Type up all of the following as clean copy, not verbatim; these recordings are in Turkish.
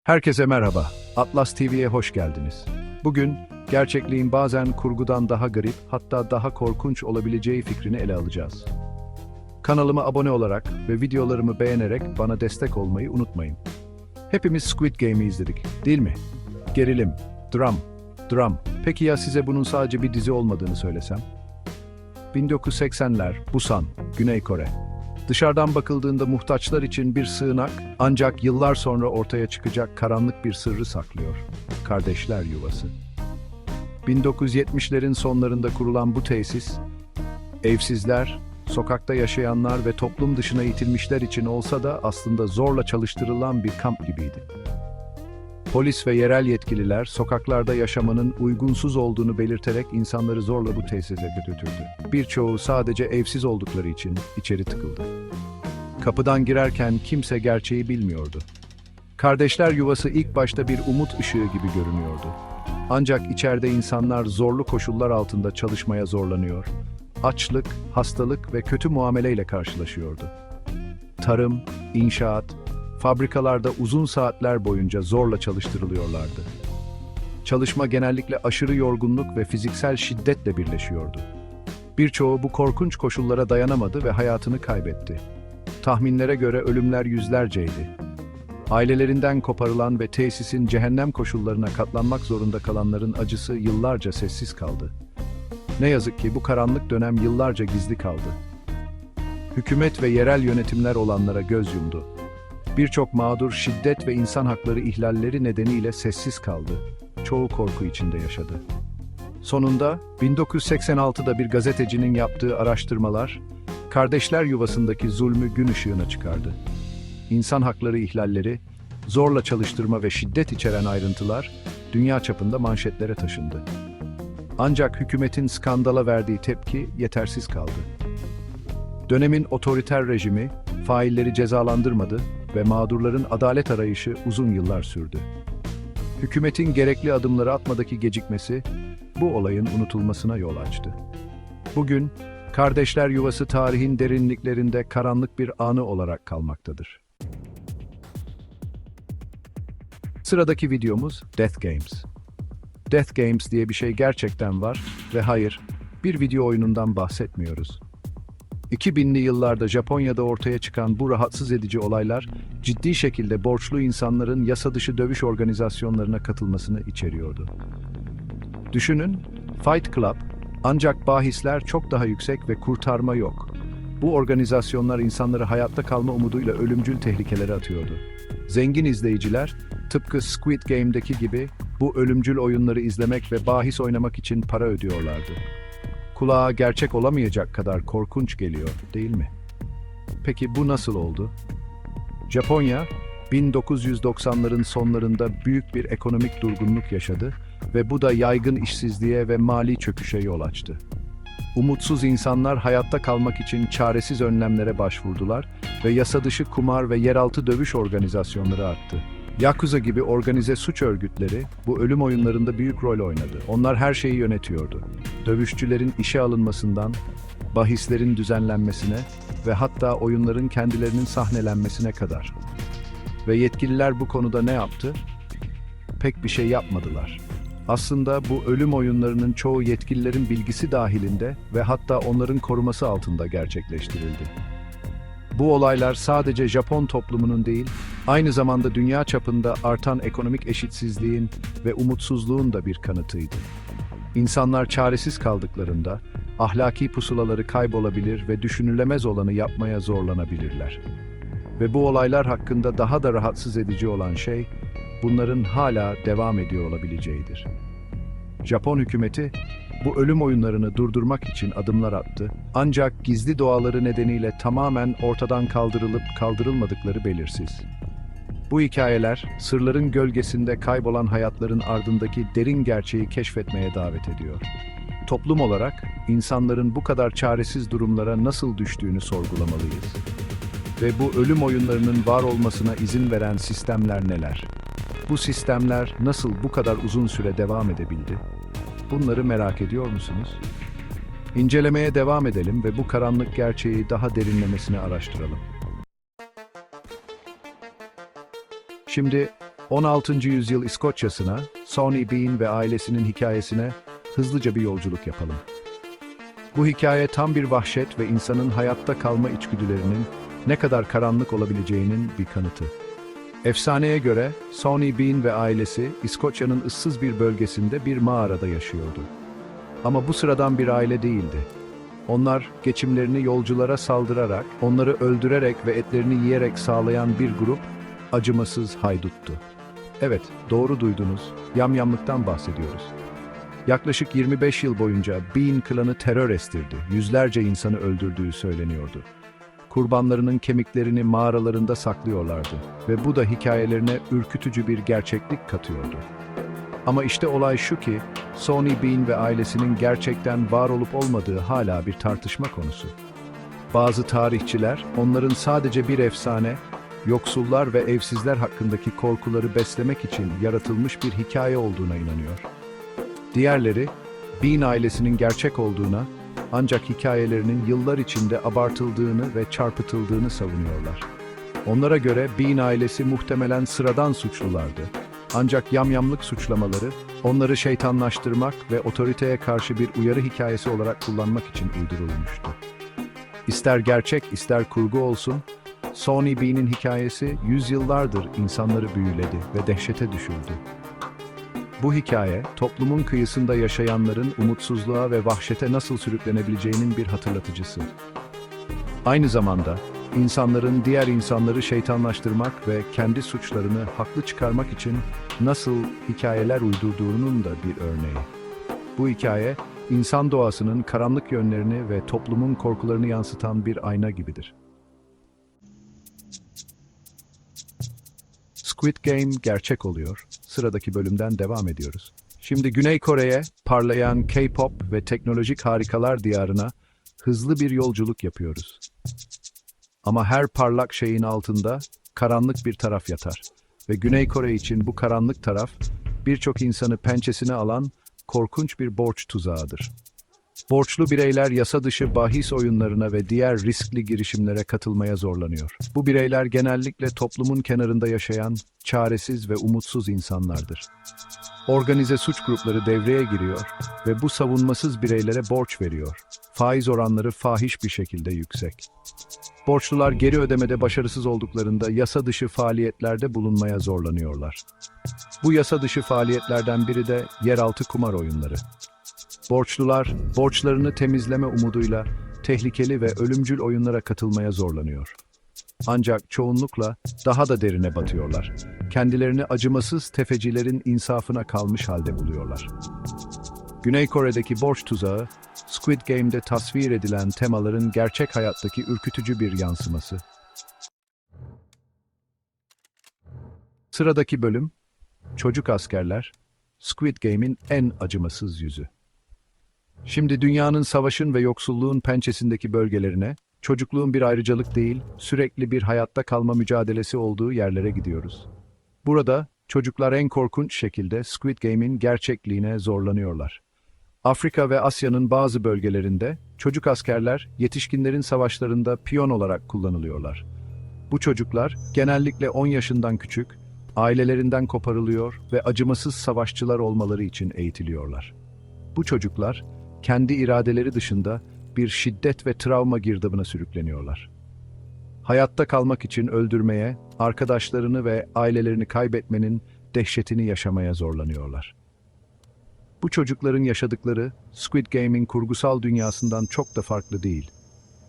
Herkese merhaba. Atlas TV'ye hoş geldiniz. Bugün gerçekliğin bazen kurgudan daha garip, hatta daha korkunç olabileceği fikrini ele alacağız. Kanalıma abone olarak ve videolarımı beğenerek bana destek olmayı unutmayın. Hepimiz Squid Game'i izledik, değil mi? Gerilim, dram. Peki ya size bunun sadece bir dizi olmadığını söylesem? 1980'ler, Busan, Güney Kore. Dışarıdan bakıldığında muhtaçlar için bir sığınak, ancak yıllar sonra ortaya çıkacak karanlık bir sırrı saklıyor. Kardeşler Yuvası. 1970'lerin sonlarında kurulan bu tesis, evsizler, sokakta yaşayanlar ve toplum dışına itilmişler için olsa da aslında zorla çalıştırılan bir kamp gibiydi. Polis ve yerel yetkililer sokaklarda yaşamanın uygunsuz olduğunu belirterek insanları zorla bu tesise götürdü. Birçoğu sadece evsiz oldukları için içeri tıkıldı. Kapıdan girerken kimse gerçeği bilmiyordu. Kardeşler Yuvası ilk başta bir umut ışığı gibi görünüyordu. Ancak içeride insanlar zorlu koşullar altında çalışmaya zorlanıyor, açlık, hastalık ve kötü muameleyle karşılaşıyordu. Tarım, inşaat, fabrikalarda uzun saatler boyunca zorla çalıştırılıyorlardı. Çalışma genellikle aşırı yorgunluk ve fiziksel şiddetle birleşiyordu. Birçoğu bu korkunç koşullara dayanamadı ve hayatını kaybetti. Tahminlere göre ölümler yüzlerceydi. Ailelerinden koparılan ve tesisin cehennem koşullarına katlanmak zorunda kalanların acısı yıllarca sessiz kaldı. Ne yazık ki bu karanlık dönem yıllarca gizli kaldı. Hükümet ve yerel yönetimler olanlara göz yumdu. Birçok mağdur şiddet ve insan hakları ihlalleri nedeniyle sessiz kaldı. Çoğu korku içinde yaşadı. Sonunda 1986'da bir gazetecinin yaptığı araştırmalar, Kardeşler Yuvası'ndaki zulmü gün ışığına çıkardı. İnsan hakları ihlalleri, zorla çalıştırma ve şiddet içeren ayrıntılar dünya çapında manşetlere taşındı. Ancak hükümetin skandala verdiği tepki yetersiz kaldı. Dönemin otoriter rejimi failleri cezalandırmadı ve mağdurların adalet arayışı uzun yıllar sürdü. Hükümetin gerekli adımları atmadaki gecikmesi bu olayın unutulmasına yol açtı. Bugün Kardeşler Yuvası tarihin derinliklerinde karanlık bir anı olarak kalmaktadır. Sıradaki videomuz Death Games. Death Games diye bir şey gerçekten var ve hayır, bir video oyunundan bahsetmiyoruz. 2000'li yıllarda Japonya'da ortaya çıkan bu rahatsız edici olaylar, ciddi şekilde borçlu insanların yasa dışı dövüş organizasyonlarına katılmasını içeriyordu. Düşünün, Fight Club, ancak bahisler çok daha yüksek ve kurtarma yok. Bu organizasyonlar insanları hayatta kalma umuduyla ölümcül tehlikelere atıyordu. Zengin izleyiciler, tıpkı Squid Game'deki gibi bu ölümcül oyunları izlemek ve bahis oynamak için para ödüyorlardı. Kulağa gerçek olamayacak kadar korkunç geliyor, değil mi? Peki bu nasıl oldu? Japonya, 1990'ların sonlarında büyük bir ekonomik durgunluk yaşadı ve bu da yaygın işsizliğe ve mali çöküşe yol açtı. Umutsuz insanlar hayatta kalmak için çaresiz önlemlere başvurdular ve yasa dışı kumar ve yeraltı dövüş organizasyonları arttı. Yakuza gibi organize suç örgütleri bu ölüm oyunlarında büyük rol oynadı. Onlar her şeyi yönetiyordu. Dövüşçülerin işe alınmasından, bahislerin düzenlenmesine ve hatta oyunların kendilerinin sahnelenmesine kadar. Ve yetkililer bu konuda ne yaptı? Pek bir şey yapmadılar. Aslında bu ölüm oyunlarının çoğu yetkililerin bilgisi dahilinde ve hatta onların koruması altında gerçekleştirildi. Bu olaylar sadece Japon toplumunun değil, aynı zamanda dünya çapında artan ekonomik eşitsizliğin ve umutsuzluğun da bir kanıtıydı. İnsanlar çaresiz kaldıklarında, ahlaki pusulaları kaybolabilir ve düşünülemez olanı yapmaya zorlanabilirler. Ve bu olaylar hakkında daha da rahatsız edici olan şey, bunların hala devam ediyor olabileceğidir. Japon hükümeti, bu ölüm oyunlarını durdurmak için adımlar attı, ancak gizli doğaları nedeniyle tamamen ortadan kaldırılıp kaldırılmadıkları belirsiz. Bu hikayeler, sırların gölgesinde kaybolan hayatların ardındaki derin gerçeği keşfetmeye davet ediyor. Toplum olarak, insanların bu kadar çaresiz durumlara nasıl düştüğünü sorgulamalıyız. Ve bu ölüm oyunlarının var olmasına izin veren sistemler neler? Bu sistemler nasıl bu kadar uzun süre devam edebildi? Bunları merak ediyor musunuz? İncelemeye devam edelim ve bu karanlık gerçeği daha derinlemesine araştıralım. Şimdi 16. yüzyıl İskoçya'sına, Sonny Bean ve ailesinin hikayesine hızlıca bir yolculuk yapalım. Bu hikaye tam bir vahşet ve insanın hayatta kalma içgüdülerinin ne kadar karanlık olabileceğinin bir kanıtı. Efsaneye göre Sonny Bean ve ailesi İskoçya'nın ıssız bir bölgesinde bir mağarada yaşıyordu. Ama bu sıradan bir aile değildi. Onlar geçimlerini yolculara saldırarak, onları öldürerek ve etlerini yiyerek sağlayan bir grup acımasız hayduttu. Evet, doğru duydunuz, yamyamlıktan bahsediyoruz. Yaklaşık 25 yıl boyunca Bean klanı terör estirdi, yüzlerce insanı öldürdüğü söyleniyordu. Kurbanlarının kemiklerini mağaralarında saklıyorlardı ve bu da hikayelerine ürkütücü bir gerçeklik katıyordu. Ama işte olay şu ki, Sonny Bean ve ailesinin gerçekten var olup olmadığı hala bir tartışma konusu. Bazı tarihçiler, onların sadece bir efsane, yoksullar ve evsizler hakkındaki korkuları beslemek için yaratılmış bir hikaye olduğuna inanıyor. Diğerleri, Bean ailesinin gerçek olduğuna, ancak hikayelerinin yıllar içinde abartıldığını ve çarpıtıldığını savunuyorlar. Onlara göre Bean ailesi muhtemelen sıradan suçlulardı. Ancak yamyamlık suçlamaları, onları şeytanlaştırmak ve otoriteye karşı bir uyarı hikayesi olarak kullanmak için uydurulmuştu. İster gerçek, ister kurgu olsun, Sonny Bean'in hikayesi yüzyıllardır insanları büyüledi ve dehşete düşürdü. Bu hikaye, toplumun kıyısında yaşayanların umutsuzluğa ve vahşete nasıl sürüklenebileceğinin bir hatırlatıcısı. Aynı zamanda, insanların diğer insanları şeytanlaştırmak ve kendi suçlarını haklı çıkarmak için nasıl hikayeler uydurduğunun da bir örneği. Bu hikaye, insan doğasının karanlık yönlerini ve toplumun korkularını yansıtan bir ayna gibidir. Squid Game gerçek oluyor. Sıradaki bölümden devam ediyoruz. Şimdi Güney Kore'ye, parlayan K-pop ve teknolojik harikalar diyarına hızlı bir yolculuk yapıyoruz. Ama her parlak şeyin altında karanlık bir taraf yatar. Ve Güney Kore için bu karanlık taraf, birçok insanı pençesine alan korkunç bir borç tuzağıdır. Borçlu bireyler yasa dışı bahis oyunlarına ve diğer riskli girişimlere katılmaya zorlanıyor. Bu bireyler genellikle toplumun kenarında yaşayan, çaresiz ve umutsuz insanlardır. Organize suç grupları devreye giriyor ve bu savunmasız bireylere borç veriyor. Faiz oranları fahiş bir şekilde yüksek. Borçlular geri ödemede başarısız olduklarında yasa dışı faaliyetlerde bulunmaya zorlanıyorlar. Bu yasa dışı faaliyetlerden biri de yeraltı kumar oyunları. Borçlular, borçlarını temizleme umuduyla tehlikeli ve ölümcül oyunlara katılmaya zorlanıyor. Ancak çoğunlukla daha da derine batıyorlar. Kendilerini acımasız tefecilerin insafına kalmış halde buluyorlar. Güney Kore'deki borç tuzağı, Squid Game'de tasvir edilen temaların gerçek hayattaki ürkütücü bir yansıması. Sıradaki bölüm, çocuk askerler, Squid Game'in en acımasız yüzü. Şimdi dünyanın savaşın ve yoksulluğun pençesindeki bölgelerine, çocukluğun bir ayrıcalık değil, sürekli bir hayatta kalma mücadelesi olduğu yerlere gidiyoruz. Burada, çocuklar en korkunç şekilde Squid Game'in gerçekliğine zorlanıyorlar. Afrika ve Asya'nın bazı bölgelerinde, çocuk askerler, yetişkinlerin savaşlarında piyon olarak kullanılıyorlar. Bu çocuklar, genellikle 10 yaşından küçük, ailelerinden koparılıyor ve acımasız savaşçılar olmaları için eğitiliyorlar. Bu çocuklar, kendi iradeleri dışında bir şiddet ve travma girdabına sürükleniyorlar. Hayatta kalmak için öldürmeye, arkadaşlarını ve ailelerini kaybetmenin dehşetini yaşamaya zorlanıyorlar. Bu çocukların yaşadıkları, Squid Game'in kurgusal dünyasından çok da farklı değil.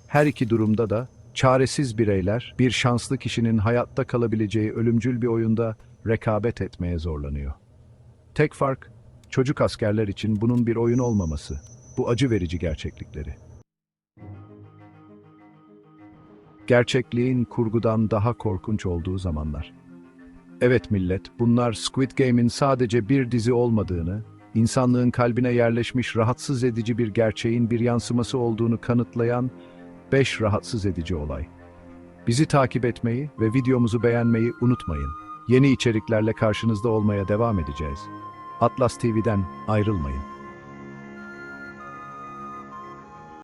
Her iki durumda da, çaresiz bireyler, bir şanslı kişinin hayatta kalabileceği ölümcül bir oyunda rekabet etmeye zorlanıyor. Tek fark, çocuk askerler için bunun bir oyun olmaması, bu acı verici gerçeklikleri. Gerçekliğin kurgudan daha korkunç olduğu zamanlar. Evet millet, bunlar Squid Game'in sadece bir dizi olmadığını, insanlığın kalbine yerleşmiş rahatsız edici bir gerçeğin bir yansıması olduğunu kanıtlayan 5 rahatsız edici olay. Bizi takip etmeyi ve videomuzu beğenmeyi unutmayın. Yeni içeriklerle karşınızda olmaya devam edeceğiz. Atlas TV'den ayrılmayın.